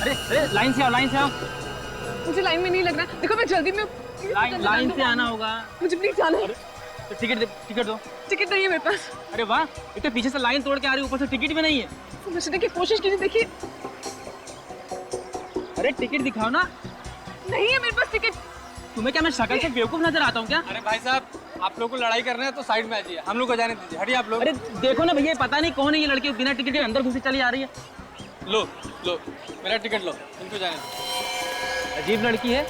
अरे लाइन से आओ, लाइन से आओ। मुझे लाइन में नहीं लगना। देखो मैं जल्दी में लाइन से आना होगा। मुझे प्लीज जाना है। तो टिकट दो। टिकट नहीं है मेरे पास। अरे वाह, इतने पीछे से लाइन तोड़ के आ रही, ऊपर से टिकट भी नहीं है। समझने की कोशिश कीजिए, देखिए। अरे टिकट दिखाओ ना। नहीं है मेरे पास टिकट। तुम्हें क्या मैं शक्ल से बेवकूफ नजर आता हूँ क्या? अरे भाई साहब, आप लोग को लड़ाई करना है तो साइड में आ जाइए, हम लोग को जाने दीजिए। हटिए आप लोग। अरे देखो ना भैया, पता नहीं कौन है ये लड़की, बिना टिकट के अंदर घुसे चली आ रही है। लो लो, मेरा टिकट लो, इनको जाने दो। अजीब लड़की है।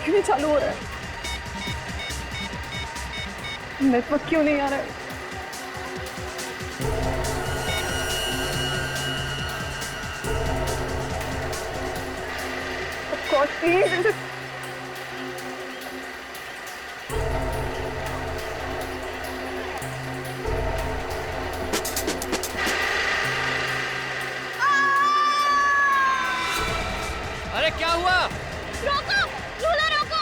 क्यों नहीं चालू हो रहा है? नेटवर्क क्यों नहीं आ रहा है? God please. अरे क्या हुआ? रोको, झूला रोको,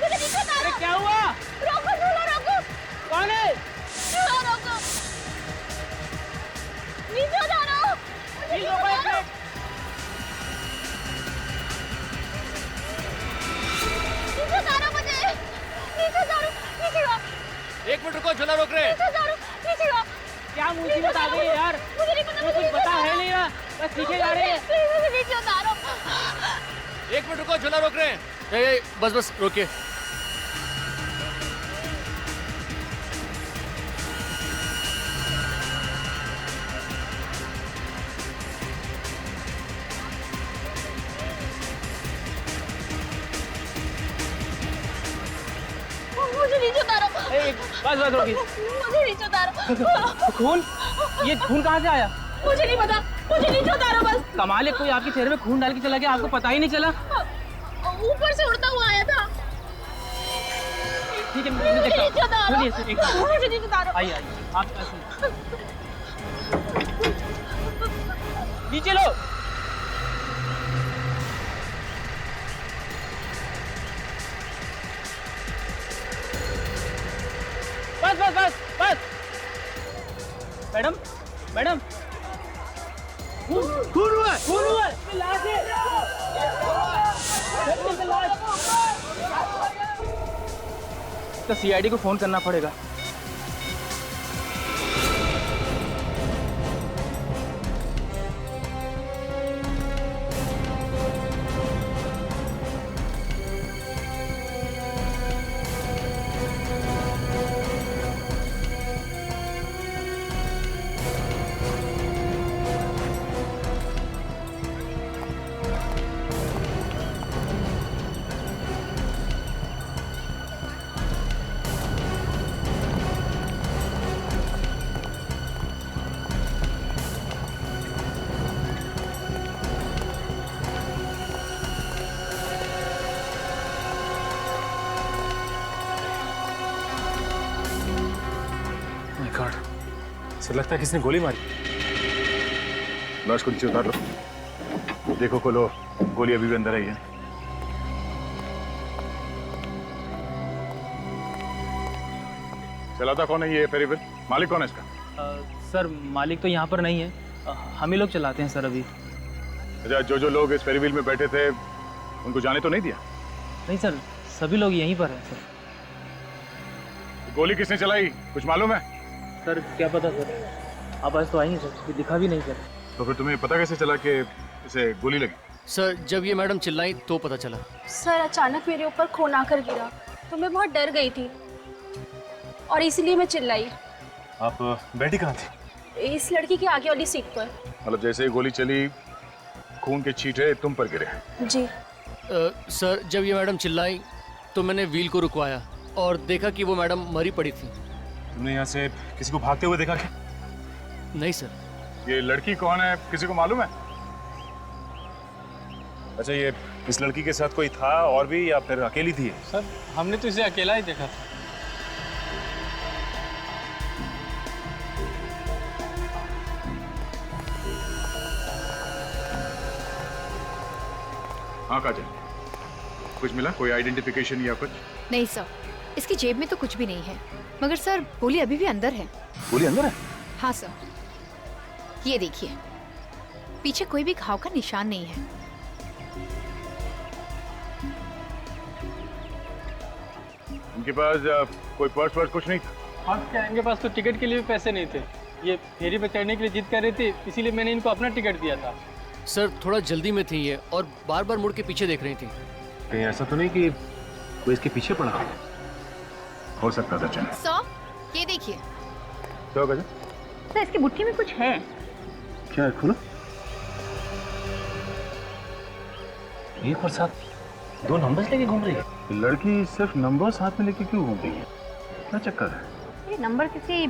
मुझे नीचे उतारो। क्या हुआ? रोको, झूला रोको, कौन है? झूला रोको, नीचे उतारो। मुझे नीचे उतारो। नीचे उतारो मुझे, नीचे उतारो, नीचे आओ। 1 मिनट रुको, झूला रोक रहे हैं। नीचे उतारो, नीचे आओ। क्या मुसीबत आ गई है यार? मुझे नहीं पता, मुझे कुछ पता है नहीं रहा, बस पीछे जा रहे हैं। प्लीज मुझे नीचे उतारो। 1 मिनट रुको, झूला रोक रहे हैं। बस रोकिए। मुझे नीचे उतारो। बस रोकी। मुझे नीचे उतारो। खून? ये खून कहाँ से आया? मुझे नहीं पता, मुझे नीचे उतारो बस। कमाल है, कोई आपके चेहरे में खून डाल के चला गया, आपको पता ही नहीं चला। ऊपर से उड़ता हुआ आया था। ठीक है, मैं मुझे देखता नीचे हूँ। उतारो। सुनिए, सुनिए। मुझे नीचे उतारो। आइए आप ऐसे नीचे लो। बस। मैडम खून हुआ है। लाश है। तो सीआईडी को फोन करना पड़ेगा। सर लगता है किसने गोली मारी। लाश को नीचे उतार लो। देखो खोलो, गोली अभी भी अंदर आई है। चलाता कौन है ये फेरीवेल? मालिक कौन है इसका? सर मालिक तो यहाँ पर नहीं है, हम ही लोग चलाते हैं सर अभी। अच्छा, जो लोग इस फेरीवेल में बैठे थे उनको जाने तो नहीं दिया? नहीं सर, सभी लोग यहीं पर हैं सर। गोली किसने चलाई, कुछ मालूम है? सर क्या पता सर, आप आज तो आएंगे सर, ये दिखा भी नहीं सर। तो फिर तुम्हें पता कैसे चला कि इसे गोली लगी? सर जब ये मैडम चिल्लाई तो पता चला। सर अचानक मेरे ऊपर खून आकर गिरा तो मैं बहुत डर गई थी और इसलिए मैं चिल्लाई। आप बैठी कहाँ थी? इस लड़की की आगे वाली सीट पर। मतलब जैसे ही गोली चली खून के छींटे तुम पर गिरे? जी। सर जब ये मैडम चिल्लाई तो मैंने व्हील को रुकवाया और देखा कि वो मैडम मरी पड़ी थी। तुमने यहाँ से किसी को भागते हुए देखा क्या? नहीं सर। ये लड़की कौन है, किसी को मालूम है? अच्छा, ये इस लड़की के साथ कोई था और भी, या फिर अकेली थी? सर हमने तो इसे अकेला ही देखा था। हाँ काजल, कुछ मिला? कोई आइडेंटिफिकेशन या कुछ? नहीं सर, इसकी जेब में तो कुछ भी नहीं है, मगर सर गोली अभी भी अंदर है। गोली अंदर है? हाँ सर, ये देखिए, पीछे कोई भी घाव का निशान नहीं है। उनके पास कोई पर्स वर्स कुछ नहीं था? हाँ क्या, इनके पास तो टिकट के लिए भी पैसे नहीं थे। ये फेरी पे चढ़ने के लिए जिद कर रही थी, इसीलिए मैंने इनको अपना टिकट दिया था। सर थोड़ा जल्दी में थी ये और बार बार मुड़ के पीछे देख रही थी। कहीं ऐसा तो नहीं कि कोई इसके पीछे पड़ा? हो सकता था। चल सर, ये देखिए। क्या होगा? सर इसकी मुट्ठी में कुछ है। क्या है? खोलो। एक और साथ 2 नंबर्स लेके घूम रही है। लड़की सिर्फ नंबर साथ में लेके क्यों घूम रही है? क्या चक्कर है? ये नंबर किसी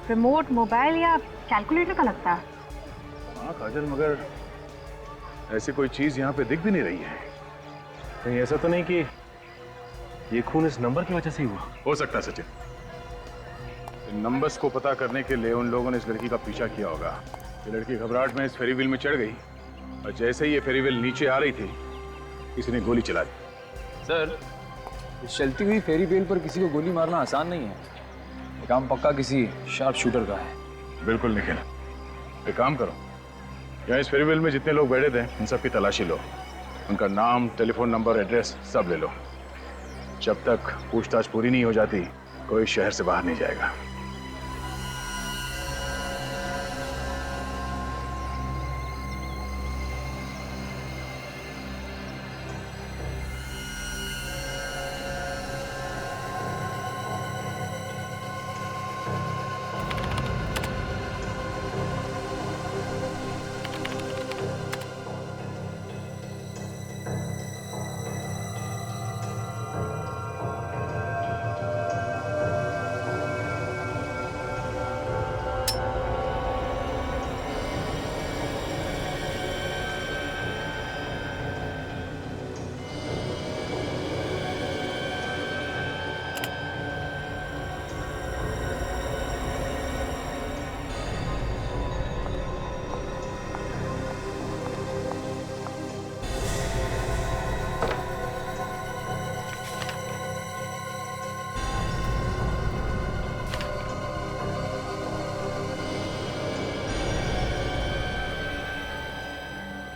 रिमोट मोबाइल या कैलकुलेटर का लगता है। हाँ काजल, मगर ऐसी कोई चीज यहाँ पे दिख भी नहीं रही है। कहीं ऐसा तो नहीं कि ये खून इस नंबर की वजह से ही हुआ? हो सकता है सचिन, इन नंबर्स को पता करने के लिए उन लोगों ने इस लड़की का पीछा किया होगा। ये लड़की घबराहट में इस फेरी व्हील में चढ़ गई और जैसे ही ये फेरी व्हील नीचे आ रही थी, किसी ने गोली चला दी। सर, इस चलती हुई फेरी व्हील पर किसी को गोली मारना आसान नहीं है। ये काम पक्का किसी शार्प शूटर का है। बिल्कुल निखिल, एक काम करो, यहाँ इस फेरी व्हील में जितने लोग बैठे थे उन सब की तलाशी लो, उनका नाम, टेलीफोन नंबर, एड्रेस सब ले लो। जब तक पूछताछ पूरी नहीं हो जाती, कोई शहर से बाहर नहीं जाएगा।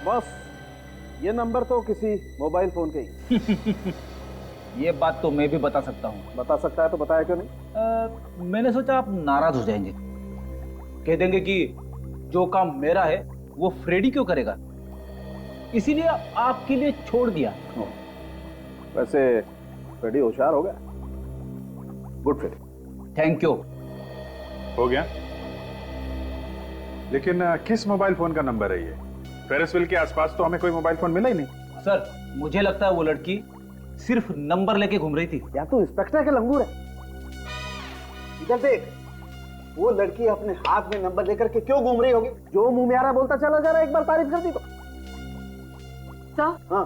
बॉस, ये नंबर तो किसी मोबाइल फोन के ही। ये बात तो मैं भी बता सकता हूँ। बता सकता है तो बताया क्यों नहीं? मैंने सोचा आप नाराज हो जाएंगे, कह देंगे कि जो काम मेरा है वो फ्रेडी क्यों करेगा, इसीलिए आपके लिए छोड़ दिया। वैसे फ्रेडी होशियार हो गया। Good Freddy. Thank you. हो गया, लेकिन किस मोबाइल फोन का नंबर है ये? फेरिस व्हील के आसपास तो हमें कोई मोबाइल फोन मिला ही नहीं। सर, मुझे लगता है वो लड़की सिर्फ नंबर लेके घूम रही थी। या तो इंस्पेक्टर के लंगूर है। इधर देख, वो लड़की अपने हाथ में नंबर लेकर के क्यों घूम रही होगी? जो मुंह में आ रहा बोलता चला जा रहा है, एक बार तारीफ कर दी तो। सर, हाँ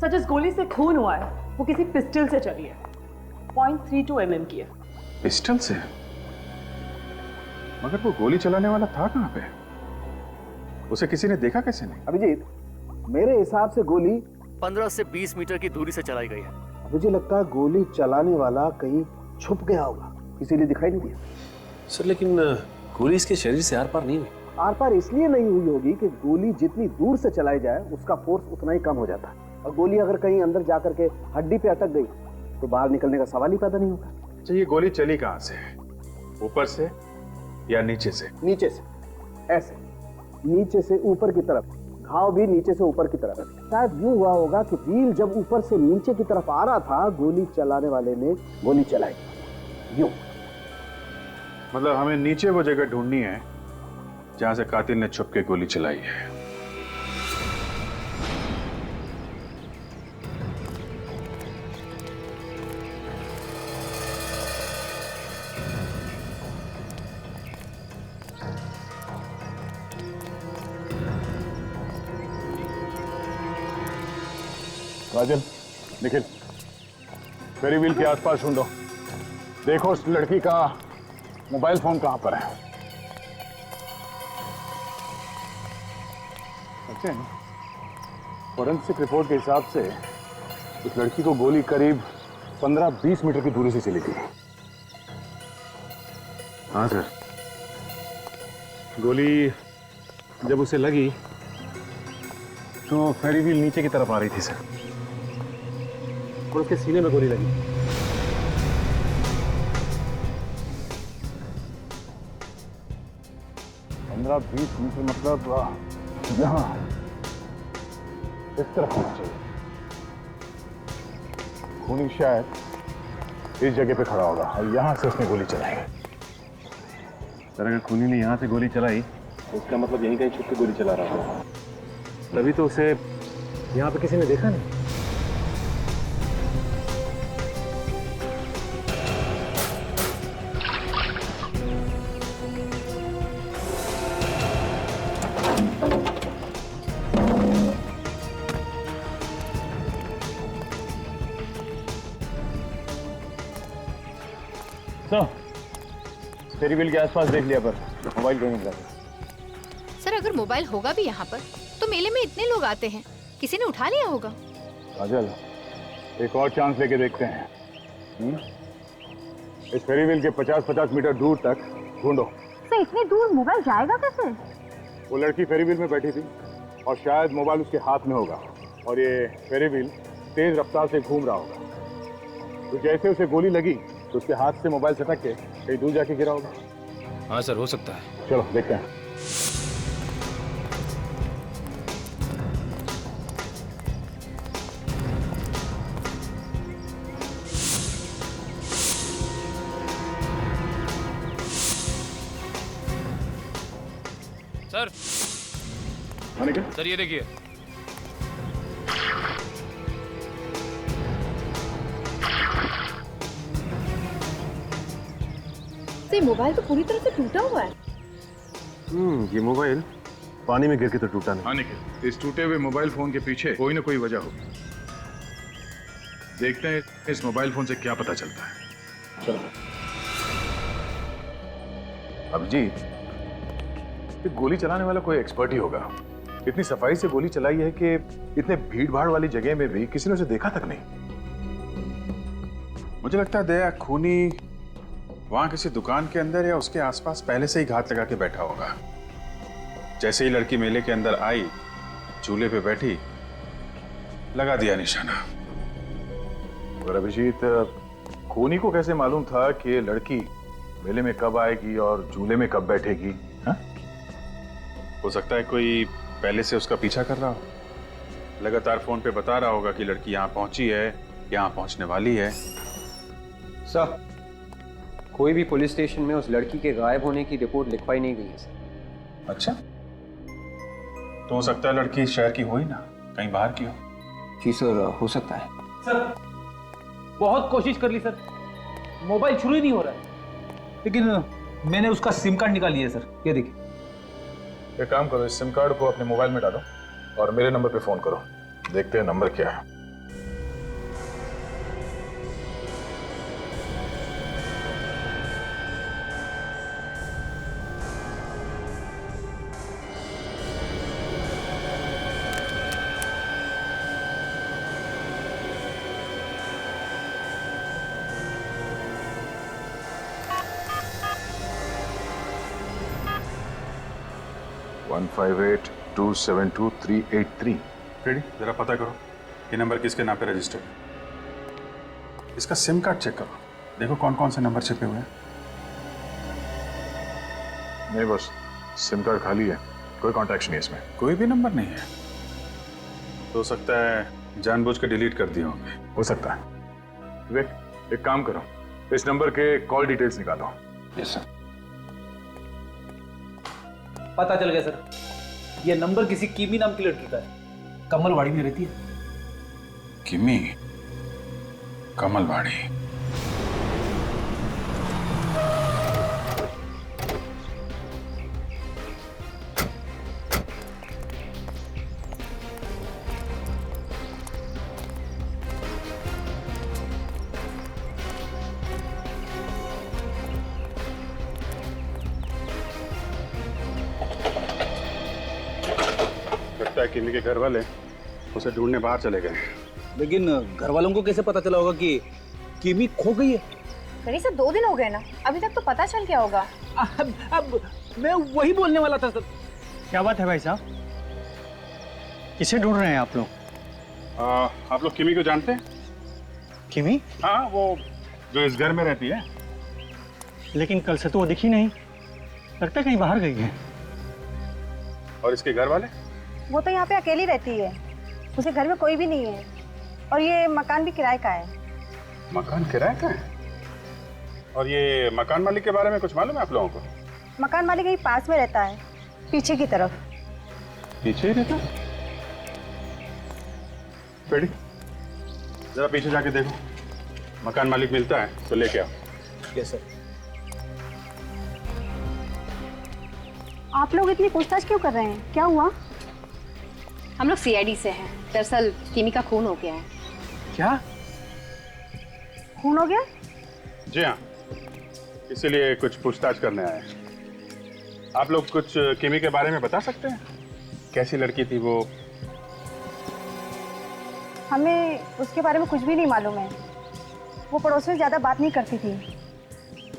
सर जिस गोली से खून हुआ है वो किसी पिस्टल से चली है। 0.32 mm की है। पिस्टल से? मगर वो गोली चलाने वाला था कहाँ पे? उसे किसी ने देखा कैसे नहीं? अभिजीत, मेरे हिसाब से गोली 15 से 20 मीटर की दूरी से चलाई गई है। मुझे लगता है गोली चलाने वाला कहीं छुप गया होगा, इसीलिए दिखाई नहीं दिया। सर लेकिन गोली इसके शरीर से आर पार नहीं हुई। आर पार इसलिए नहीं हुई होगी कि गोली जितनी दूर से चलाई जाए उसका फोर्स उतना ही कम हो जाता है, और गोली अगर कहीं अंदर जाकर के हड्डी पे अटक गई तो बाहर निकलने का सवाल ही पैदा नहीं होगा। अच्छा, ये गोली चली कहाँ से? ऊपर से या नीचे से? नीचे से, ऐसे नीचे से यूं की तरफ, घाव भी नीचे से ऊपर की तरफ। शायद यूं हुआ होगा कि व्हील जब ऊपर से नीचे की तरफ आ रहा था, गोली चलाने वाले ने गोली चलाई यूं। मतलब हमें नीचे वो जगह ढूंढनी है जहां से कातिल ने छुप के गोली चलाई है। राजन, निखिल, फेरी व्हील के आसपास ढूंढो। देखो उस लड़की का मोबाइल फोन कहाँ पर है। सचिन, फॉरेंसिक रिपोर्ट के हिसाब से उस लड़की को गोली करीब 15-20 मीटर की दूरी से चली थी। हाँ सर, गोली जब उसे लगी तो फेरी व्हील नीचे की तरफ आ रही थी सर, और उसके सीने में गोली लगी। पंद्रह 20 मीटर मतलब यहाँ इस तरफ होना चाहिए। खूनी शायद इस जगह पे खड़ा होगा और यहाँ से उसने गोली चलाई। सर अगर खूनी ने यहाँ से गोली चलाई तो उसका मतलब यहीं कहीं छुप के गोली चला रहा होगा, तभी तो उसे यहाँ पे किसी ने देखा नहीं। तो फेरी व्हील के आसपास देख लिया, पर मोबाइल कहीं नहीं मिला। सर अगर मोबाइल होगा भी यहाँ पर तो मेले में इतने लोग आते हैं, किसी ने उठा लिया होगा। काजल, एक और चांस लेके देखते हैं। इस फेरी व्हील के 50-50 मीटर दूर तक ढूंढो। सर इतनी दूर मोबाइल जाएगा कैसे? वो लड़की फेरी व्हील में बैठी थी और शायद मोबाइल उसके हाथ में होगा, और ये फेरी व्हील तेज रफ्तार से घूम रहा होगा। तो जैसे उसे गोली लगी तो उसके हाथ से मोबाइल सटक के कहीं दूर जाके गिरा होगा। हाँ सर, हो सकता है। चलो देखते हैं। सर, सर ये देखिए। ये मोबाइल तो पूरी तरह से टूटा हुआ है। ये मोबाइल पानी में गिर के तो टूटा नहीं। हाँ निखिल, इस टूटे हुए मोबाइल फोन के पीछे कोई ना कोई वजह होगी। देखते हैं इस मोबाइल फोन से क्या पता चलता है। चलो। अभिजीत, ये गोली चलाने वाला कोई एक्सपर्ट ही होगा। इतनी सफाई से गोली चलाई है कि इतने भीड़ भाड़ वाली जगह में भी किसी ने उसे देखा तक नहीं। मुझे लगता है दया खूनी वहां किसी दुकान के अंदर या उसके आसपास पहले से ही घात लगा के बैठा होगा। जैसे ही लड़की मेले के अंदर आई, चूल्हे पे बैठी, लगा दिया निशाना। और अभिजीत, खूनी को कैसे मालूम था कि ये लड़की मेले में कब आएगी और झूले में कब बैठेगी? हा? हो सकता है कोई पहले से उसका पीछा कर रहा हो, लगातार फोन पे बता रहा होगा कि लड़की यहाँ पहुंची है, यहाँ पहुंचने वाली है। सर, कोई भी पुलिस स्टेशन में उस लड़की के गायब होने की रिपोर्ट लिखवाई नहीं गई है सर। अच्छा, तो हो सकता है लड़की इस शहर की हो ही ना, कहीं बाहर की हो। जी सर, हो सकता है। सर बहुत कोशिश कर ली सर, मोबाइल शुरू ही नहीं हो रहा है। लेकिन मैंने उसका सिम कार्ड निकाल लिया सर, ये देखिए। एक काम करो, इस सिम कार्ड को अपने मोबाइल में डालो और मेरे नंबर पे फोन करो। देखते हैं नंबर क्या है। वन 158272383। रेडी, जरा पता करो ये नंबर किसके नाम पे रजिस्टर्ड है। इसका सिम कार्ड चेक करो, देखो कौन कौन से नंबर छिपे हुए हैं। नहीं बस, सिम कार्ड खाली है, कोई कॉन्टैक्ट नहीं है इसमें। कोई भी नंबर नहीं है? तो हो सकता है जानबूझ के डिलीट कर दिए होंगे। हो सकता है। विवेक, एक काम करो, इस नंबर के कॉल डिटेल्स निकालो। Yes sir. पता चल गया सर, ये नंबर किसी कीमी नाम की लड़की का है, कमलवाड़ी में रहती है। किमी? कमलवाड़ी? लगता है किमी के घर वाले उसे ढूंढने बाहर चले गए। लेकिन घर वालों को कैसे पता चला होगा कि किमी खो गई है? करीब से 2 दिन हो गए ना, अभी तक तो पता चल गया होगा। अब मैं वही बोलने वाला था सर। क्या बात है भाई साहब, किसे ढूंढ रहे हैं आप लोग? आप लोग किमी को जानते हैं? किमी? हाँ, वो जो इस घर में रहती है। लेकिन कल से तो वो दिखी नहीं, लगता है कहीं बाहर गई है। और इसके घर वाले? वो तो यहाँ पे अकेली रहती है, उसके घर में कोई भी नहीं है, और ये मकान भी किराए का है। मकान किराए का है? और ये मकान मालिक के बारे में कुछ मालूम है आप लोगों को? मकान मालिक यही पास में रहता है, पीछे की तरफ। पीछे ही रहता? पेड़ी, जरा पीछे जाके देखो, मकान मालिक मिलता है तो लेके आओ। Yes sir. आप लोग इतनी पूछताछ क्यों कर रहे हैं, क्या हुआ? हम लोग सीआईडी से हैं। दरअसल किमी का खून हो गया है। क्या खून हो गया? जी हाँ, इसीलिए कुछ पूछताछ करने आए हैं। आप लोग कुछ किमी के बारे में बता सकते हैं? कैसी लड़की थी वो? हमें उसके बारे में कुछ भी नहीं मालूम है। वो पड़ोस में ज्यादा बात नहीं करती थी।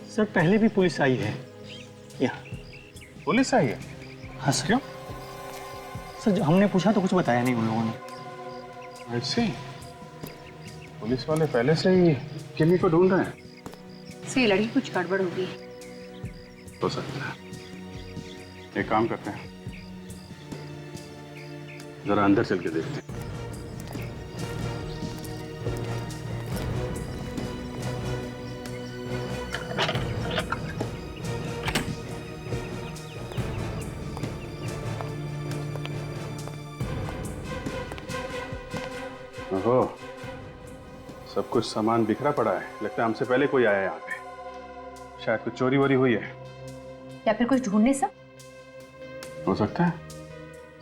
सर पहले भी पुलिस आई है यहाँ। पुलिस आई है? हाँ सर। क्यों? सर हमने पूछा तो कुछ बताया नहीं उन लोगों ने। ऐसे पुलिस वाले पहले से ही किमी को ढूंढ रहे हैं? इसकी लड़की कुछ गड़बड़ होगी। हो सकता है। एक काम करते हैं, जरा अंदर चल के देखते हैं। ओहो, सब कुछ सामान बिखरा पड़ा है। लगता है हमसे पहले कोई आया यहाँ पे। शायद कुछ चोरी वोरी हुई है या फिर कुछ ढूंढने सा। हो सकता है।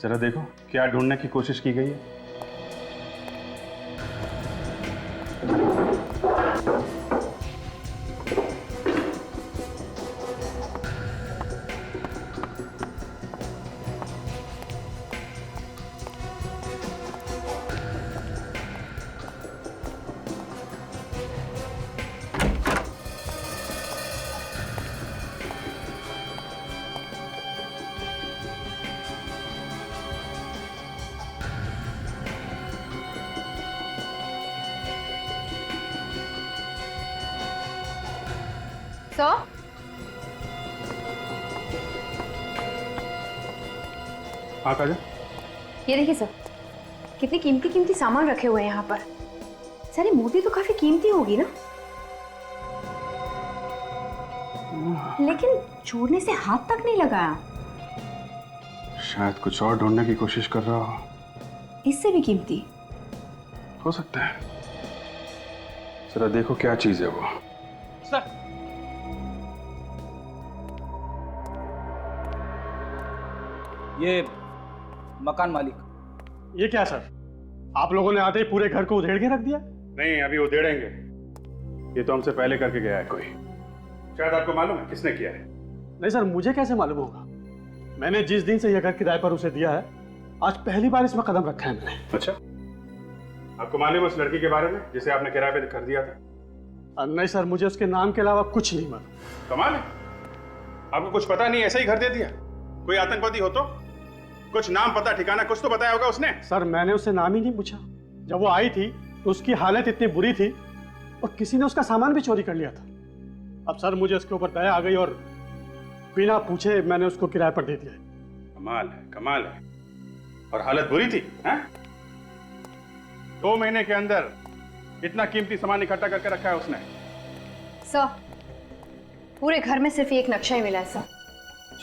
जरा देखो क्या ढूंढने की कोशिश की गई है। सर, हाँ काजल, ये देखिए सर, कितनी कीमती सामान रखे हुए हैं यहाँ पर। सर ये मूर्ति तो काफी कीमती होगी ना, लेकिन छोड़ने से हाथ तक नहीं लगाया। शायद कुछ और ढूंढने की कोशिश कर रहा हो। इससे भी कीमती हो सकता है। जरा देखो क्या चीज है वो। सर, ये मकान मालिक। ये क्या सर, आप लोगों ने आते ही पूरे घर को उधेड़ के रख दिया? नहीं, अभी उधेड़ेंगे। ये तो हमसे पहले करके गया है कोई। शायद आपको मालूम है किसने किया है? नहीं सर, मुझे कैसे मालूम होगा? मैंने जिस दिन से यह घर किराए पर उसे दिया है, आज पहली बार इसमें कदम रखा है मैंने। अच्छा, आपको मालूम है उस लड़की के बारे में जिसे आपने किराए पे कर दिया था? नहीं सर, मुझे उसके नाम के अलावा कुछ नहीं मालूम। कमाल है, आपको कुछ पता नहीं, ऐसा ही घर दे दिया? कोई आतंकवादी हो तो कुछ नाम पता ठिकाना कुछ तो बताया होगा उसने। सर मैंने उससे नाम ही नहीं पूछा। जब वो आई थी तो उसकी हालत इतनी बुरी थी और किसी ने उसका सामान भी चोरी कर लिया था। अब सर मुझे उसके ऊपर दया आ गई और बिना पूछे मैंने उसको किराए पर दे दिया। कमाल है, कमाल है। और हालत बुरी थी, हैं? 2 महीने के अंदर इतना कीमती सामान इकट्ठा करके रखा है उसने। सर पूरे घर में सिर्फ एक नक्शा ही मिला है सर,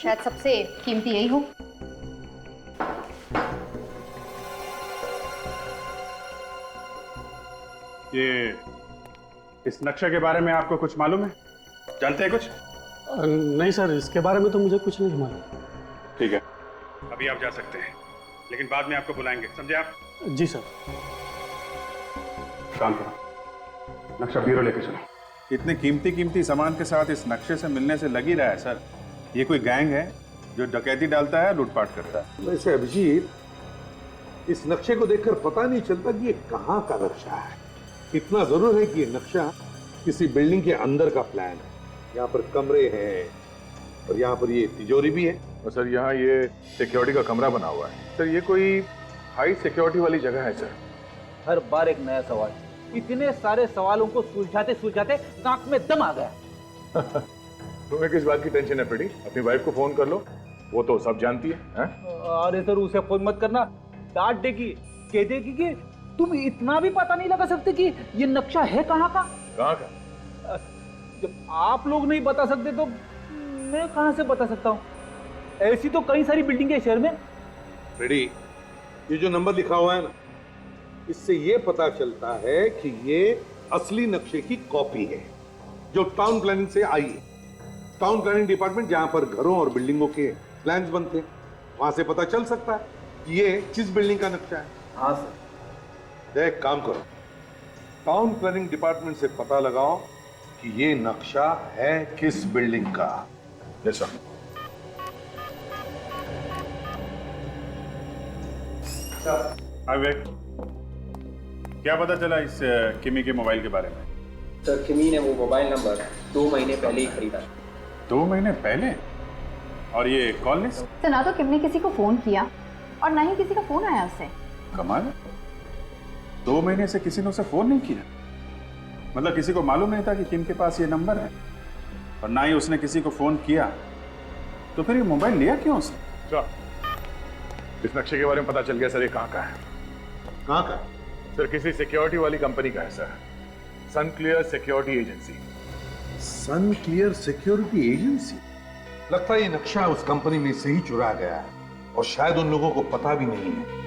शायद सबसे कीमती यही हो। ये इस नक्शे के बारे में आपको कुछ मालूम है? जानते हैं कुछ? नहीं सर, इसके बारे में तो मुझे कुछ नहीं मालूम। ठीक है, अभी आप जा सकते हैं, लेकिन बाद में आपको बुलाएंगे, समझे आप? जी सर। काम करो, नक्शा ब्यूरो लेके चलो। इतने कीमती सामान के साथ इस नक्शे से मिलने से लग ही रहा है सर, ये कोई गैंग है जो डकैती डालता है, लूटपाट करता है। वैसे अभिजीत, इस नक्शे को देखकर पता नहीं चलता कि ये कहाँ का नक्शा है। इतना जरूर है कि ये नक्शा किसी बिल्डिंग के अंदर का प्लान है। यहाँ पर कमरे हैं और यहाँ पर ये तिजोरी भी है। और सर यहाँ ये सिक्योरिटी का कमरा बना हुआ है। सर ये कोई हाई सिक्योरिटी वाली जगह है सर। हर बार एक नया सवाल। इतने सारे सवालों को सुलझाते सुलझाते नाक में दम आ गया। तुम्हें किस बात की टेंशन है प्रीति? अपनी वाइफ को फोन कर लो, वो तो सब जानती है। अरे सर उसे फोन मत करना, डांट देगी, कह देगी कि तुम इतना भी पता नहीं लगा सकते कि ये नक्शा है कहाँ का। कहाँ का? जब आप लोग नहीं बता सकते तो मैं कहाँ से बता सकता हूँ? ऐसी तो कई सारी बिल्डिंग है शहर में। रेडी, ये जो नंबर लिखा हुआ है ना, इससे ये पता चलता है कि ये असली नक्शे की कॉपी है जो टाउन प्लानिंग से आई है। टाउन प्लानिंग डिपार्टमेंट जहां पर घरों और बिल्डिंगों के प्लान्स बनते हैं, वहां से पता चल सकता है कि ये किस बिल्डिंग का नक्शा है। हाँ सर। देख, काम करो, टाउन प्लानिंग डिपार्टमेंट से पता लगाओ कि ये नक्शा है किस बिल्डिंग का। Yes sir. विवेक, क्या पता चला इस किमी के मोबाइल के बारे में? सर किमी ने वो मोबाइल नंबर 2 महीने पहले ही खरीदा। 2 महीने पहले? और ये कॉल लिस्ट? तो ना तो किम ने किसी को फोन किया और ना ही किसी का फोन आया उससे। कमाल, 2 महीने से किसी ने उसे फोन नहीं किया। मतलब किसी को मालूम नहीं था कि किम के पास ये नंबर है, और ना ही उसने किसी को फोन किया। तो फिर ये मोबाइल लिया क्यों उसने? सर, इस नक्शे के बारे में पता चल गया सर। ये कहाँ का है? कहाँ का? सर किसी सिक्योरिटी वाली कंपनी का है सर। सन क्लियर सिक्योरिटी एजेंसी। सन क्लियर सिक्योरिटी एजेंसी? लगता है ये नक्शा उस कंपनी में से ही चुरा गया है और शायद उन लोगों को पता भी नहीं है।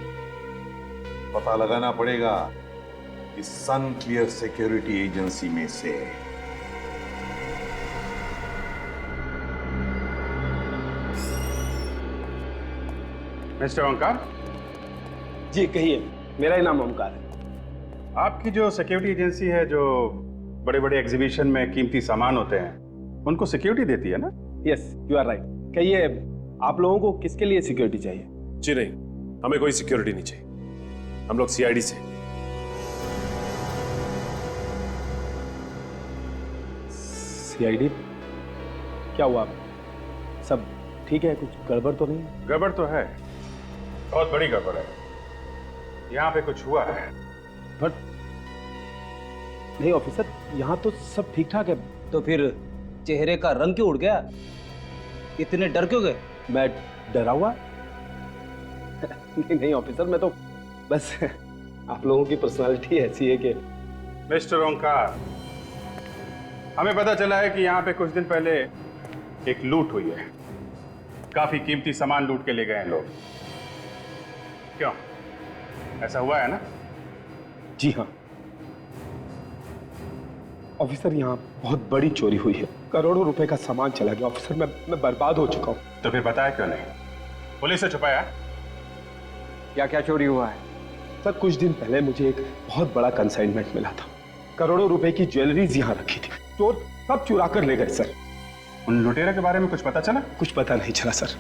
पता लगाना पड़ेगा कि सन क्लियर सिक्योरिटी एजेंसी में से। मिस्टर ओंकार जी कहिए। मेरा ही नाम ओंकार है। आपकी जो सिक्योरिटी एजेंसी है, जो बड़े बड़े एग्जीबिशन में कीमती सामान होते हैं, उनको सिक्योरिटी देती है ना? Yes, you are right. कहिए, आप लोगों को किसके लिए सिक्योरिटी चाहिए? जी नहीं, हमें कोई सिक्योरिटी नहीं चाहिए। हम लोग सीआईडी से। सीआईडी? क्या हुआ? सब ठीक है? कुछ गड़बड़ तो नहीं? गड़बड़ तो है, बहुत बड़ी गड़बड़ है। यहाँ पे कुछ हुआ है। बट नहीं ऑफिसर, यहाँ तो सब ठीक ठाक है। तो फिर चेहरे का रंग क्यों उड़ गया? इतने डर क्यों गए? मैं डरा हुआ? नहीं ऑफिसर, मैं तो बस आप लोगों की पर्सनालिटी ऐसी है कि। मिस्टर ओंकार, हमें पता चला है कि यहाँ पे कुछ दिन पहले एक लूट हुई है। काफी कीमती सामान लूट के ले गए हैं लोग। क्यों, ऐसा हुआ है ना? जी हाँ ऑफिसर, यहाँ बहुत बड़ी चोरी हुई है। करोड़ों रुपए का सामान चला गया ऑफिसर। मैं बर्बाद हो चुका हूँ। तो फिर बताया क्यों नहीं? पुलिस से छुपाया? क्या क्या चोरी हुआ है? सर कुछ दिन पहले मुझे एक बहुत बड़ा कंसाइनमेंट मिला था। करोड़ों रुपए की ज्वेलरीज यहाँ रखी थी, चोर सब चुरा कर ले गए सर। उन लुटेरे के बारे में कुछ पता चला? कुछ पता नहीं चला सर।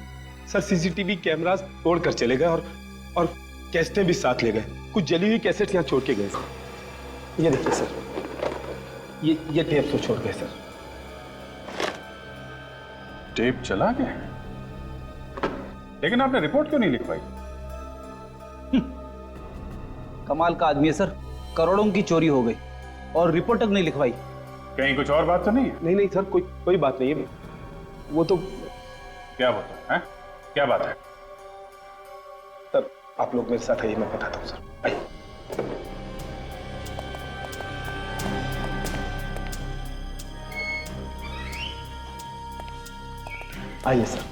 सर सीसीटीवी कैमरास तोड़ कर चले गए और कैसेटें भी साथ ले गए। कुछ जली हुई कैसेट यहाँ छोड़ के गए सर। ये देखिए सर, ये टेप तो छोड़ गए सर। टेप चला गया? लेकिन आपने रिपोर्ट क्यों नहीं लिखवाई? कमाल का आदमी है सर। करोड़ों की चोरी हो गई और रिपोर्ट तक नहीं लिखवाई। कहीं कुछ और बात तो नहीं है? नहीं सर, कोई बात नहीं है। वो तो क्या बात है? क्या बात है? सर आप लोग मेरे साथ आइए, मैं बताता हूँ सर। आइए। आइए सर।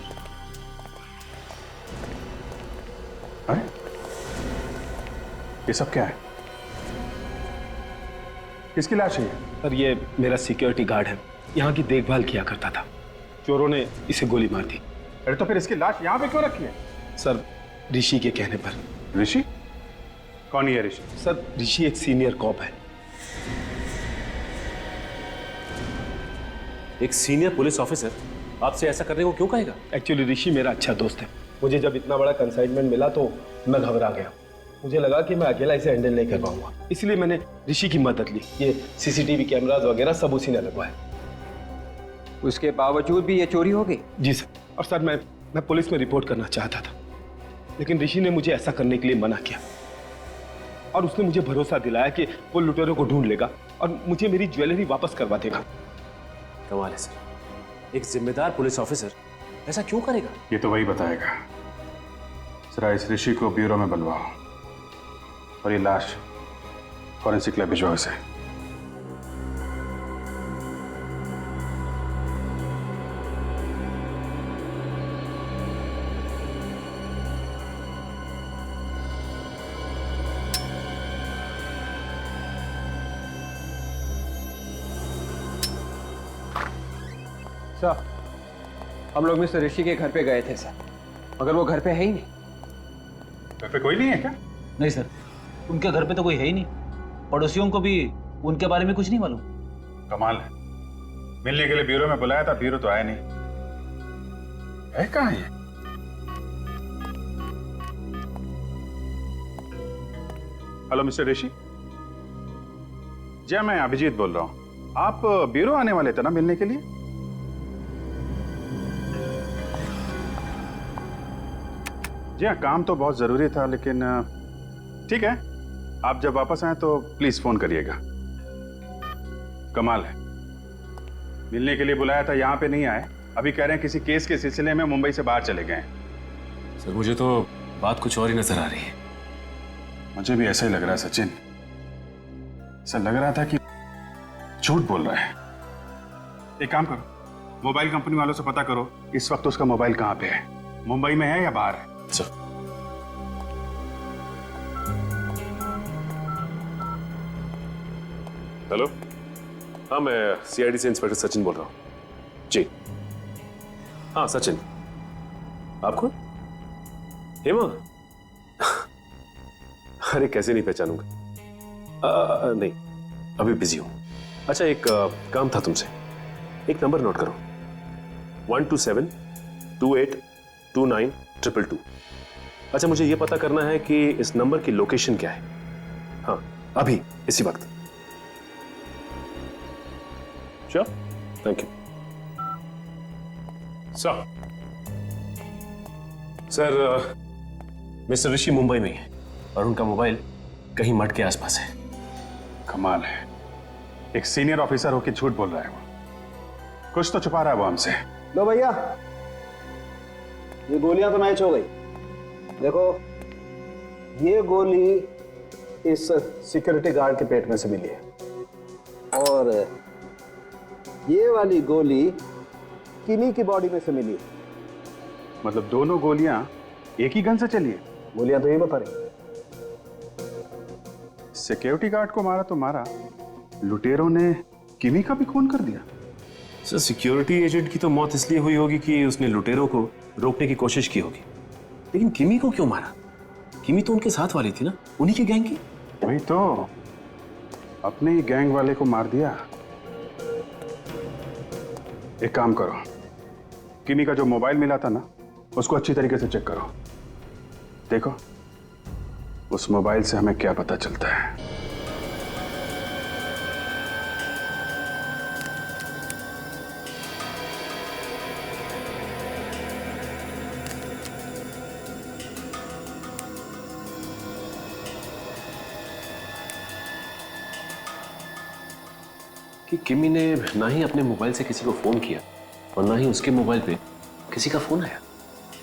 अरे ये सब क्या है? किसकी लाश है ये? सर ये मेरा सिक्योरिटी गार्ड है, यहाँ की देखभाल किया करता था। चोरों ने इसे गोली मार दी। अरे तो फिर इसकी लाश यहाँ पे क्यों रखी है? सर ऋषि के कहने पर। ऋषि? कौन है ऋषि? सर ऋषि एक सीनियर कॉप है। एक सीनियर पुलिस ऑफिसर आपसे ऐसा करने को क्यों कहेगा? एक्चुअली ऋषि मेरा अच्छा दोस्त है। मुझे जब इतना बड़ा कंसाइनमेंट मिला तो मैं घबरा गया। मुझे लगा कि मैं अकेला इसे हैंडल नहीं कर पाऊंगा, इसलिए मैंने ऋषि की मदद ली। ये सीसीटीवी कैमरास वगैरह सब उसी ने लगवाए। उसके बावजूद भी ये चोरी हो गई? जी सर। और सर मैं पुलिस में रिपोर्ट करना चाहता था, लेकिन ऋषि ने मुझे ऐसा करने के लिए मना किया और उसने मुझे भरोसा दिलाया कि वो लुटेरों को ढूंढ लेगा और मुझे मेरी ज्वेलरी वापस करवा देगा। कमाल है सर, एक जिम्मेदार पुलिस ऑफिसर ऐसा क्यों करेगा? ये तो वही बताएगा। जरा इस ऋषि को ब्यूरो में बुलवाओ और ये लाश फॉरेंसिक लैब भिजवाओ इसे। सर, हम लोग मिस्टर ऋषि के घर पे गए थे सर, मगर वो घर पे है ही नहीं। घर पे कोई नहीं है क्या? नहीं सर, उनके घर पे तो कोई है ही नहीं। पड़ोसियों को भी उनके बारे में कुछ नहीं मालूम। कमाल है, मिलने के लिए ब्यूरो में बुलाया था, ब्यूरो तो आया नहीं। है कहाँ ये? हेलो मिस्टर ऋषि। जी मैं अभिजीत बोल रहा हूँ। आप ब्यूरो आने वाले थे ना मिलने के लिए? जी हाँ, काम तो बहुत जरूरी था, लेकिन ठीक है, आप जब वापस आए तो प्लीज फोन करिएगा। कमाल है, मिलने के लिए बुलाया था, यहाँ पे नहीं आए। अभी कह रहे हैं किसी केस के सिलसिले में मुंबई से बाहर चले गए। सर मुझे तो बात कुछ और ही नजर आ रही है। मुझे भी ऐसा ही लग रहा है सचिन। ऐसा लग रहा था कि झूठ बोल रहा है। एक काम करो, मोबाइल कंपनी वालों से पता करो इस वक्त उसका मोबाइल कहाँ पे है, मुंबई में है या बाहर है। सर हेलो, हाँ मैं सीआईडी से इंस्पेक्टर सचिन बोल रहा हूँ। जी हाँ सचिन, आप कौन? हेमा? अरे कैसे नहीं पहचानूंगा। नहीं अभी बिजी हूँ। अच्छा एक काम था तुमसे, एक नंबर नोट करो, 127282922। अच्छा मुझे ये पता करना है कि इस नंबर की लोकेशन क्या है। हाँ अभी इसी वक्त। Sure, thank you sir. Mister Rishi Mumbai में है और उनका मोबाइल कहीं मठ के आसपास है। कमाल है, एक सीनियर ऑफिसर होकर झूठ बोल रहा है वो। कुछ तो छुपा रहा है वो हमसे। लो भैया, ये गोलियां तो मैच हो गई। देखो, ये गोली इस सिक्योरिटी गार्ड के पेट में से मिली है और ये वाली गोली किमी की बॉडी में से मिली है। मतलब दोनों गोलियां एक ही गन से चली है? गोलियां तो ये बता रही। सिक्योरिटी गार्ड को मारा तो मारा, लुटेरों ने किमी का भी खून कर दिया। सर सिक्योरिटी एजेंट की तो मौत इसलिए हुई होगी कि उसने लुटेरों को रोकने की कोशिश की होगी, लेकिन किमी को क्यों मारा? किमी तो उनके साथ वाली थी ना, उन्हीं के गैंग की। वही तो, अपने ही गैंग वाले को मार दिया। एक काम करो, किमी का जो मोबाइल मिला था ना, उसको अच्छी तरीके से चेक करो। देखो उस मोबाइल से हमें क्या पता चलता है। कि किमी ने ना ही अपने मोबाइल से किसी को फोन किया और ना ही उसके मोबाइल पे किसी का फोन आया।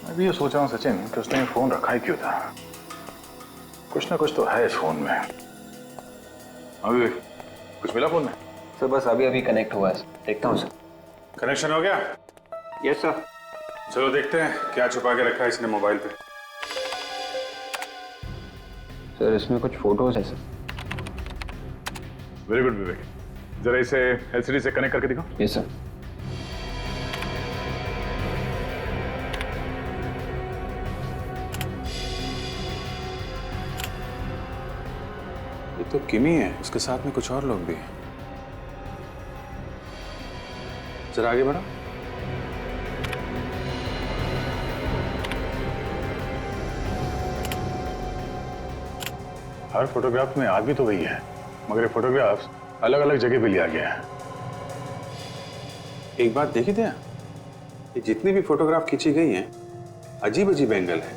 मैं भी ये सोच रहा हूँ सचिन कि उसने फोन रखा ही क्यों था। कुछ ना कुछ तो है इस फोन में। अभी कुछ मिला फोन में? सर बस अभी अभी कनेक्ट हुआ है, देखता हूँ सर। कनेक्शन हो गया? Yes sir. चलो देखते हैं क्या छुपा के रखा है इसने मोबाइल पे। सर इसमें कुछ फोटोज है सर। वेरी गुड विवेक, जरा इसे एलसीडी से कनेक्ट करके दिखाओ। Yes sir. ये तो किमी है, उसके साथ में कुछ और लोग भी हैं। जरा आगे बढ़ो। हर फोटोग्राफ में आदमी तो वही है, मगर ये फोटोग्राफ्स अलग अलग जगह पे लिया गया है। एक बात देखी थे, ये जितनी भी फोटोग्राफ खींची गई हैं अजीब अजीब एंगल है।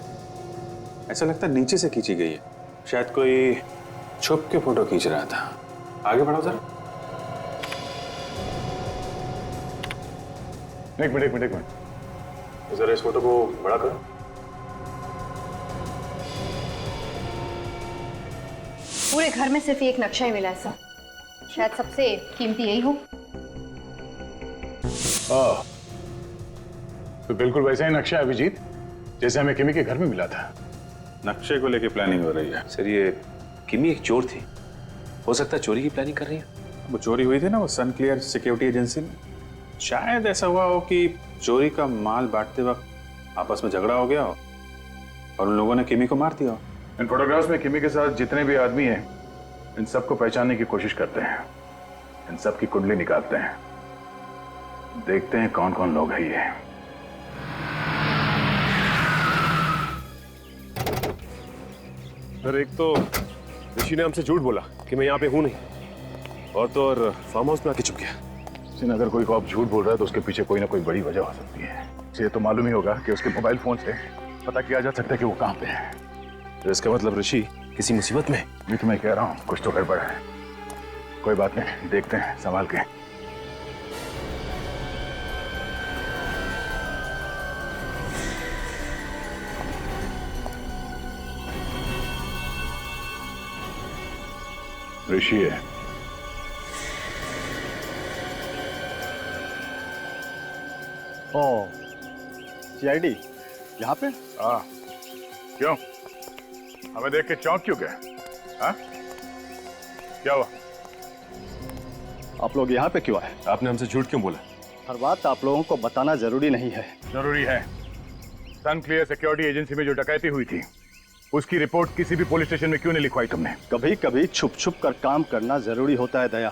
ऐसा लगता है नीचे से खींची गई है, शायद कोई छुप के फोटो खींच रहा था। आगे बढ़ाओ जरा। एक मिनट, जरा इस फोटो को बड़ा करो। पूरे घर में सिर्फ एक नक्शा ही मिला है सर, शायद सबसे कीमती यही हो। तो बिल्कुल वैसा ही नक्शा है अभिजीत, जैसे हमें किमी के घर में मिला था। नक्शे को लेके प्लानिंग हो रही है। सर ये किमी एक चोर थी, हो सकता है चोरी की प्लानिंग कर रही है। वो चोरी हुई थी ना वो सनक्लियर सिक्योरिटी एजेंसी में, शायद ऐसा हुआ हो कि चोरी का माल बांटते वक्त आपस में झगड़ा हो गया हो और उन लोगों ने किमी को मार दिया हो। इन फोटोग्राफ्स में किमी के साथ जितने भी आदमी हैं, इन सबको पहचानने की कोशिश करते हैं, इन सब की कुंडली निकालते हैं, देखते हैं कौन कौन लोग हैं ये। सर एक तो ऋषि ने हमसे झूठ बोला कि मैं यहाँ पे हूँ नहीं, और तो और फार्म हाउस में आके छुप गया। अगर कोई कॉप झूठ बोल रहा है तो उसके पीछे कोई ना कोई बड़ी वजह हो सकती है। ये तो मालूम ही होगा कि उसके मोबाइल फोन से पता किया जा सकता है कि वो कहाँ पे है। तो इसका मतलब ऋषि किसी मुसीबत में। मैं तुम्हें कह रहा हूँ कुछ तो गड़बड़ है। कोई बात नहीं, देखते हैं संभाल के। ऋषि है। ओ, सीआईडी यहाँ पे? हाँ, क्यों? हमें देख के चौंक क्यों गए? हाँ? क्या हुआ? आप लोग यहाँ पे क्यों आए? आपने हमसे झूठ क्यों बोला? हर बात आप लोगों को बताना जरूरी नहीं है। जरूरी है। सनक्लियर सिक्योरिटी एजेंसी में जो डकैती हुई थी, उसकी रिपोर्ट किसी भी पुलिस स्टेशन में क्यों नहीं लिखवाई तुमने? कभी कभी छुप छुप कर काम करना जरूरी होता है दया,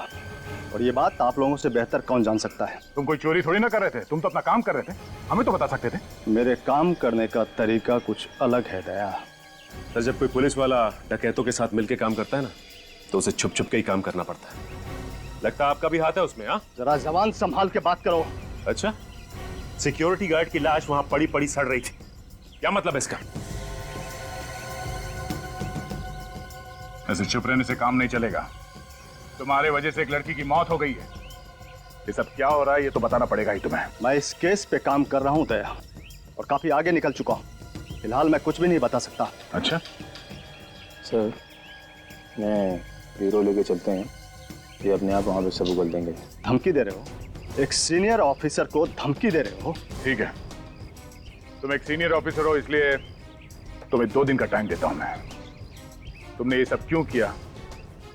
और ये बात आप लोगों से बेहतर कौन जान सकता है। तुम कोई चोरी थोड़ी ना कर रहे थे, तुम तो अपना काम कर रहे थे, हमें तो बता सकते थे। मेरे काम करने का तरीका कुछ अलग है दया। सर जब कोई पुलिस वाला डकैतों के साथ मिलकर काम करता है ना, तो उसे छुप छुप के ही काम करना पड़ता है। लगता है आपका भी हाथ है उसमें। हाँ, जरा जबान संभाल के बात करो। अच्छा, सिक्योरिटी गार्ड की लाश वहां पड़ी पड़ी सड़ रही थी, क्या मतलब इसका? ऐसे चुप रहने से काम नहीं चलेगा। तुम्हारे वजह से एक लड़की की मौत हो गई है। ये सब क्या हो रहा है ये तो बताना पड़ेगा ही तुम्हें। मैं इस केस पे काम कर रहा हूँ दया, और काफी आगे निकल चुका हूँ। फिलहाल मैं कुछ भी नहीं बता सकता। अच्छा सर, मैं हीरो लेके चलते हैं, ये अपने आप वहाँ पे सब उगल देंगे। धमकी दे रहे हो? एक सीनियर ऑफिसर को धमकी दे रहे हो? ठीक है, तुम एक सीनियर ऑफिसर हो, इसलिए तुम्हें 2 दिन का टाइम देता हूं मैं। तुमने ये सब क्यों किया,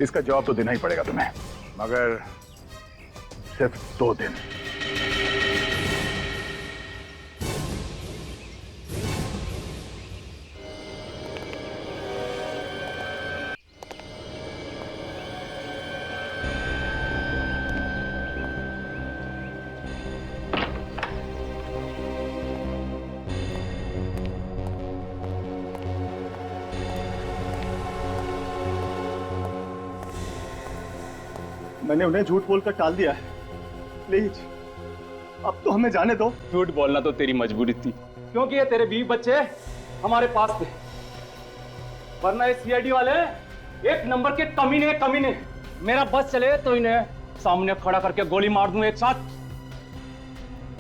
इसका जवाब तो देना ही पड़ेगा तुम्हें, मगर सिर्फ 2 दिन। मैंने उन्हें झूठ बोलकर टाल दिया है। प्लीज अब तो हमें जाने दो। झूठ बोलना तो तेरी मजबूरी थी, क्योंकि ये तेरे 20 बच्चे हमारे पास थे, वरना ये सीआईडी वाले एक नंबर के कमीने। मेरा बस चले तो इन्हें सामने खड़ा करके गोली मार दूं एक साथ।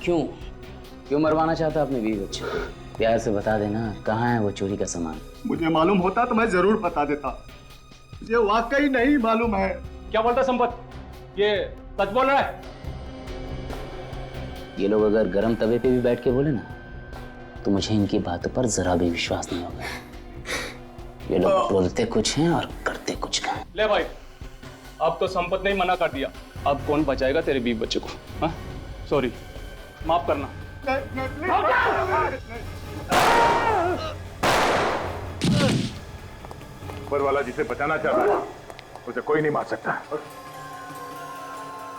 क्यों मरवाना चाहता अपने 20 बच्चे? प्यार से बता देना कहाँ है वो चोरी का सामान। मुझे मालूम होता तो मैं जरूर बता देता। मुझे वाकई नहीं मालूम है। क्या बोलता संपत, ये सच बोल रहा है? ये लोग अगर गरम तवे पे भी बैठ के बोले ना, तो मुझे इनकी बातों पर जरा भी विश्वास नहीं होगा। ये लोग बोलते कुछ हैं और करते कुछ हैं। ले भाई, अब तो संपत ने ही मना कर दिया, अब कौन बचाएगा तेरे 20 बच्चे को? हाँ, सॉरी, माफ करना। ऊपर वाला जिसे बचाना चाह रहा है उसे कोई नहीं मार सकता।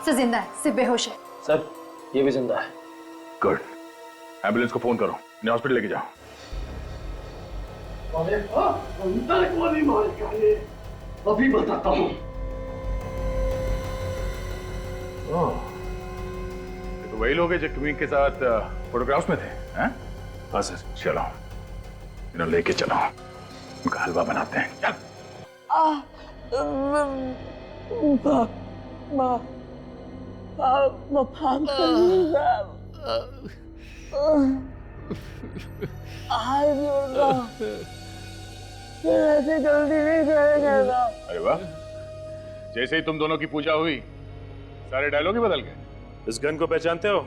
सर जिंदा है, सिर्फ बेहोश है। सर ये भी जिंदा है। गुड, एम्बुलेंस को फोन करो, इन्हें हॉस्पिटल लेके जाओ। अभी बताता हूँ। ये तो वही लोग हैं जो किमी के साथ फोटोग्राफ्स में थे, हैं? हाँ सर। चलो, इन्हें लेके चलो, उनका हलवा बनाते हैं। चल। ऐसी गलती नहीं करेंगे ना। अरे वाह, जैसे ही तुम दोनों की पूजा हुई सारे डायलॉग ही बदल गए। इस गन को पहचानते हो?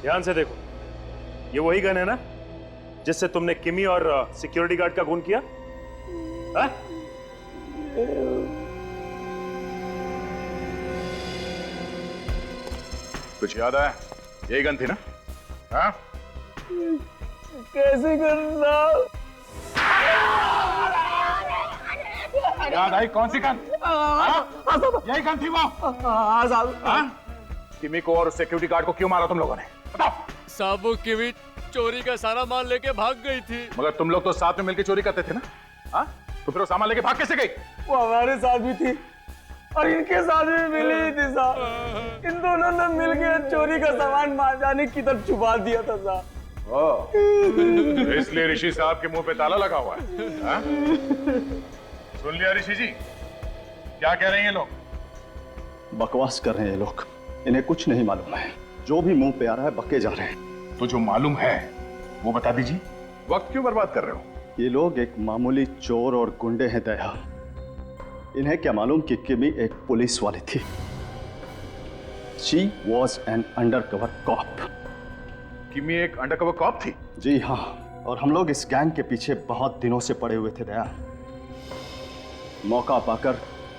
ध्यान से देखो, ये वही गन है ना जिससे तुमने किमी और सिक्योरिटी गार्ड का खून किया? हाँ? कुछ याद आया? यही गन थी ना? हाँ? कैसी गन? याद आई कौन सी गन? यही गन थी वो? किमी को और सिक्योरिटी गार्ड को क्यों मारा तुम लोगों ने? बताओ। साहब वो किमी चोरी का सारा माल लेके भाग गई थी। मगर तुम लोग तो साथ में मिलकर चोरी करते थे ना? हाँ? तो फिर वो सामान लेके भाग कैसे गई? वो हमारे साथ भी थी और इनके साथ भी मिली ही थी साहब। इन दोनों ने मिलकर चोरी का सामान महाजानी की तरफ छुपा दिया था साहब। इसलिए ऋषि साहब के मुंह पे ताला लगा हुआ है। हाँ? सुन लिया ऋषि जी, क्या कह रहे हैं ये लोग? बकवास कर रहे हैं ये लोग, इन्हें कुछ नहीं मालूम है। जो भी मुंह पे आ रहा है बके जा रहे हैं। तो जो मालूम है वो बता दीजिए, वक्त क्यों बर्बाद कर रहे हो? ये लोग एक मामूली चोर और गुंडे हैं दया। इन्हें क्या मालूम कि किमी एक पुलिस वाली थी। She was an undercover cop. किमी एक अंडरकवर कॉप थी? जी हाँ, और हम लोग इस गैंग के पीछे बहुत दिनों से पड़े हुए थे दया। मौका पाकर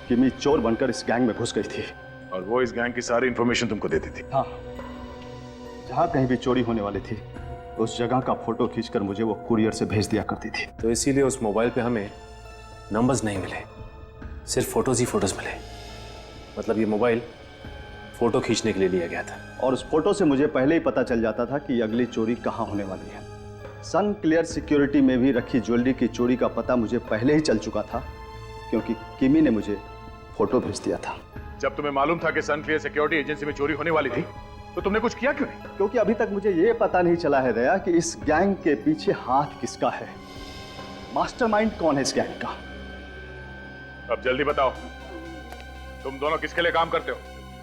किमी चोर बनकर इस गैंग में घुस गई थी। और वो इस गैंग की सारी इंफॉर्मेशन तुमको देती थी? हाँ, जहाँ कहीं भी चोरी होने वाली थी उस जगह का फोटो खींचकर मुझे वो कुरियर से भेज दिया करती थी। तो इसीलिए उस मोबाइल पे हमें नंबर्स नहीं मिले, सिर्फ फोटोज ही फोटोज मिले। मतलब ये मोबाइल फोटो खींचने के लिए लिया गया था। और उस फोटो से मुझे पहले ही पता चल जाता था कि अगली चोरी कहाँ होने वाली है। सन क्लियर सिक्योरिटी में भी रखी ज्वेलरी की चोरी का पता मुझे पहले ही चल चुका था, क्योंकि किमी ने मुझे फोटो भेज दिया था। जब तुम्हें मालूम था कि सन क्लियर सिक्योरिटी एजेंसी में चोरी होने वाली थी, तो तुमने कुछ किया क्यों नहीं? क्योंकि अभी तक मुझे ये पता नहीं चला है दया कि इस गैंग के पीछे हाथ किसका है। मास्टरमाइंड कौन है इस गैंग का? अब जल्दी बताओ, तुम दोनों किसके लिए काम करते हो?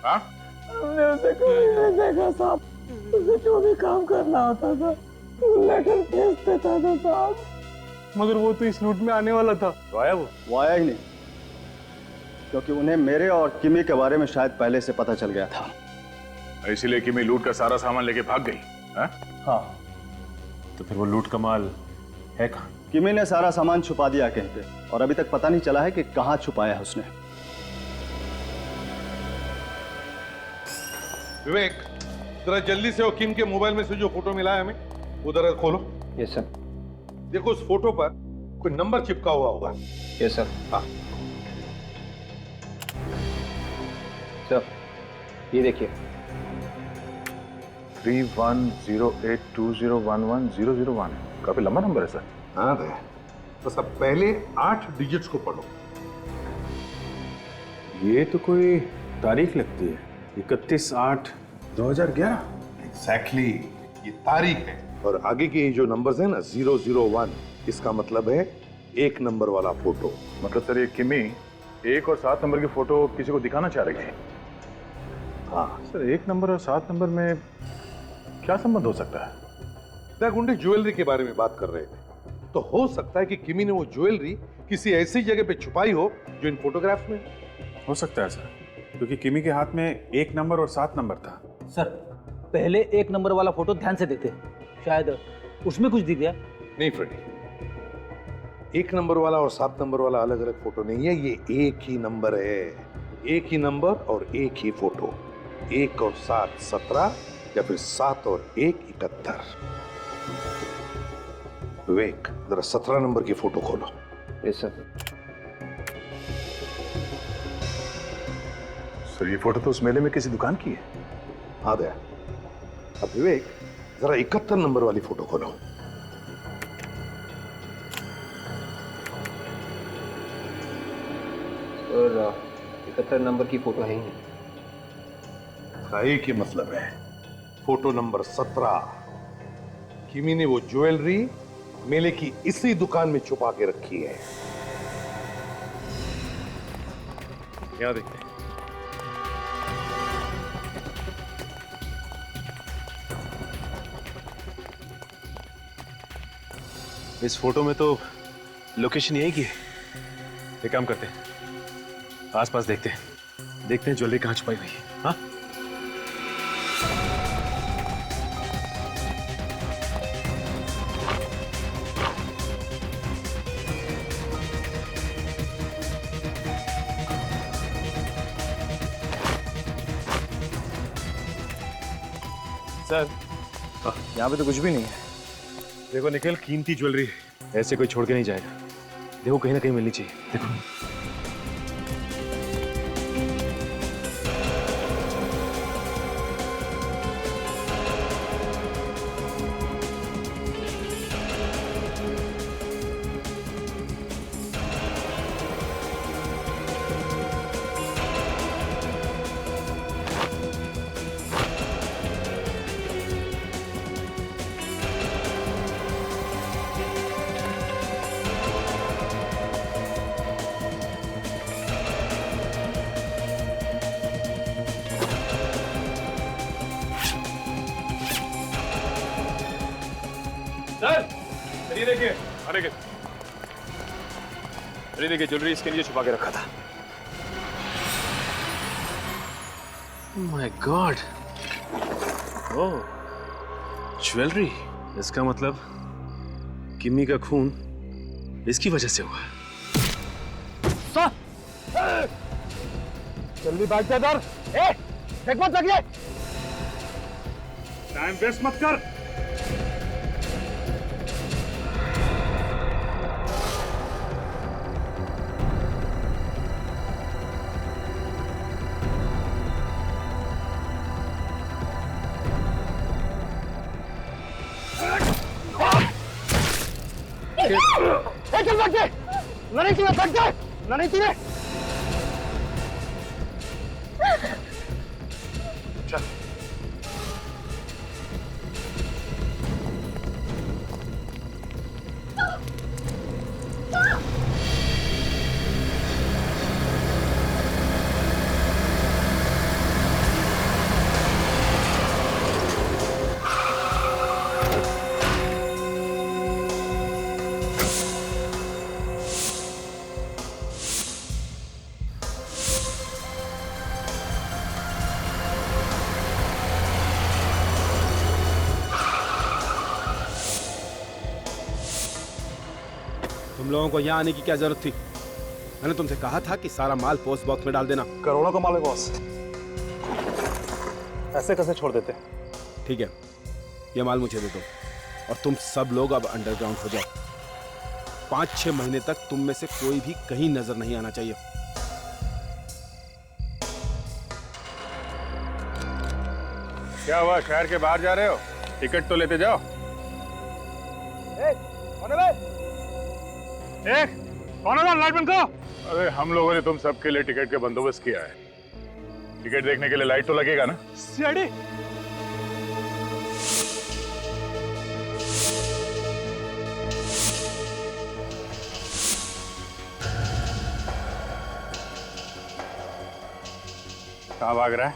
हाँ? हमने उसे कभी नहीं देखा साहब। उसे जो भी काम करना होता था लेटर भेज देता था साहब। मगर वो तो इस लूट में आने वाला था। तो आया वो आया ही नहीं, क्योंकि उन्हें मेरे और किमी के बारे में शायद पहले से पता चल गया था। इसीलिए किमी लूट का सारा सामान लेके भाग गई। हाँ? हाँ। तो फिर वो लूट का माल है कहाँ? किमी ने सारा सामान छुपा दिया कहीं पे, और अभी तक पता नहीं चला है कि कहाँ छुपाया है उसने। विवेक, जरा जल्दी से वो किम के मोबाइल में से जो फोटो मिला है हमें वो जरा खोलो। Yes sir. देखो उस फोटो पर कोई नंबर चिपका हुआ होगा। Yes sir. हाँ सर, ये देखिए 310820110001। काफी लंबा नंबर है सर। हाँ दे, बस अब पहले 8 डिजिट्स को पढ़ो। ये तो कोई तारीख लगती है, 31/8/2011। एग्जैक्टली, ये तारीख है। और आगे के जो नंबर्स हैं ना 001, इसका मतलब है 1 नंबर वाला फोटो। मतलब सर ये किमी 1 और 7 नंबर की फोटो किसी को दिखाना चाह रही थी? हाँ सर, 1 नंबर और 7 नंबर में क्या संबंध हो सकता है? गुंडे ज्वेलरी के बारे में बात कर रहे थे, तो हो सकता है कि किमी ने वो ज्वेलरी किसी ऐसी जगह पे छुपाई हो जो इन फोटोग्राफ्स में हो सकता है सर, क्योंकि किमी के हाथ में 1 नंबर और 7 नंबर था। सर, पहले 1 नंबर वाला फोटो ध्यान से देखते, शायद उसमें कुछ दिख गया। नहीं फ्रेडी, 1 नंबर वाला और 7 नंबर वाला अलग अलग फोटो नहीं है, ये एक ही नंबर है। एक ही नंबर और एक ही फोटो। 1 और 7 17, या फिर 7 और 1 71। विवेक, जरा 17 नंबर की फोटो खोलो। Yes sir. सर ये फोटो तो उस मेले में किसी दुकान की है। हाँ दया। अब विवेक, जरा 71 नंबर वाली फोटो खोलो। और 71 नंबर की फोटो है ही नहीं। खाई के मतलब है फोटो नंबर 17। किमी ने वो ज्वेलरी मेले की इसी दुकान में छुपा के रखी है। यहाँ देखते हैं। इस फोटो में तो लोकेशन यही की है। एक काम करते हैं, आसपास देखते हैं ज्वेलरी कहाँ छुपाई हुई है। हाँ, सर यहाँ पे तो कुछ भी नहीं है। देखो निखिल, कीमती ज्वेलरी है, ऐसे कोई छोड़ के नहीं जाएगा। देखो कहीं ना कहीं मिलनी चाहिए। देखो सर ये देखिए, अरे ये देखिए ज्वेलरी इसके लिए छुपा के रखा था। My God, oh jewellery. इसका मतलब किमी का खून इसकी वजह से हुआ। जल्दी बैठ जा इधर। देख मत लगिए। टाइम वेस्ट मत कर। चल बैठ जा। नहीं चाहिए, बैठ जा। नहीं चाहिए। चल। तुम लोगों को यहाँ आने की क्या जरूरत थी? मैंने तुमसे कहा था कि सारा माल पोस्ट बॉक्स में डाल देना। करोड़ों का माल है बॉस, ऐसे कैसे छोड़ देते? ठीक है, ये माल मुझे दे दो और तुम सब लोग अब अंडरग्राउंड हो जाओ। 5-6 महीने तक तुम में से कोई भी कहीं नजर नहीं आना चाहिए। क्या हुआ, शहर के बाहर जा रहे हो? टिकट तो लेते जाओ। कौन है? लाइट बंद करो। अरे हम लोगों ने तुम सबके लिए टिकट का बंदोबस्त किया है। टिकट देखने के लिए लाइट तो लगेगा ना? सीआईडी। कहाँ भाग रहा है?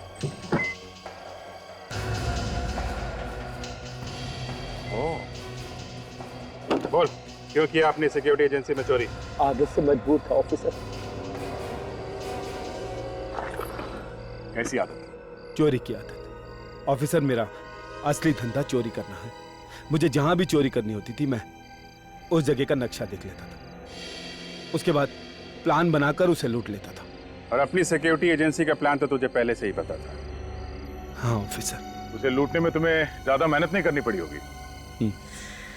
बोल, क्यों किया अपनी सिक्योरिटी एजेंसी में चोरी? आदत से मजबूर था ऑफिसर। कैसी आदत? चोरी की आदत। ऑफिसर, मेरा असली धंधा चोरी करना है। मुझे जहां भी चोरी करनी होती थी मैं उस जगह का नक्शा देख लेता था, उसके बाद प्लान बनाकर उसे लूट लेता था। और अपनी सिक्योरिटी एजेंसी का प्लान तो तुझे पहले से ही पता था। हाँ ऑफिसर। उसे लूटने में तुम्हें ज्यादा मेहनत नहीं करनी पड़ी होगी।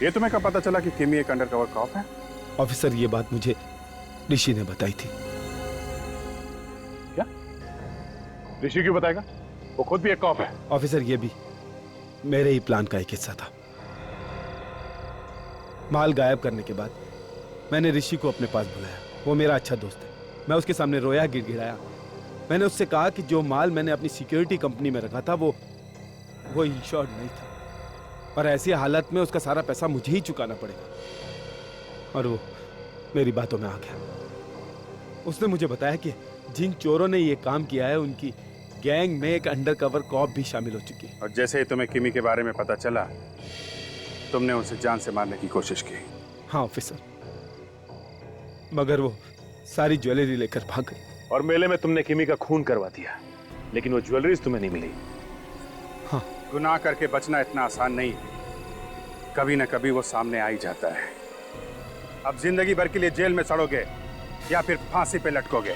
ये तुम्हें कब पता चला कि किमी एक अंडरकवर कॉप है? ऑफिसर, ये बात मुझे ऋषि ने बताई थी। क्या? ऋषि क्यों बताएगा? वो खुद भी एक कॉप है। ऑफिसर, ये भी मेरे ही प्लान का एक हिस्सा था। माल गायब करने के बाद मैंने ऋषि को अपने पास बुलाया। वो मेरा अच्छा दोस्त है। मैं उसके सामने रोया, गिड़गिड़ाया। मैंने उससे कहा कि जो माल मैंने अपनी सिक्योरिटी कंपनी में रखा था वो इंश्योर्ड नहीं था, और ऐसी हालत में उसका सारा पैसा मुझे ही चुकाना पड़ेगा। और वो मेरी बातों में आ गया। उसने मुझे बताया कि जिन चोरों ने ये काम किया है उनकी गैंग में एक अंडरकवर कॉप भी शामिल हो चुकी है। और जैसे ही तुम्हें किमी के बारे में पता चला, तुमने उसे जान से मारने की कोशिश की। हाँ ऑफिसर, मगर वो सारी ज्वेलरी लेकर भाग गई। और मेले में तुमने किमी का खून करवा दिया, लेकिन वो ज्वेलरी तुम्हें नहीं मिली। हाँ, गुनाह करके बचना इतना आसान नहीं है, कभी ना कभी वो सामने आ ही जाता है। अब जिंदगी भर के लिए जेल में सड़ोगे या फिर फांसी पे लटकोगे।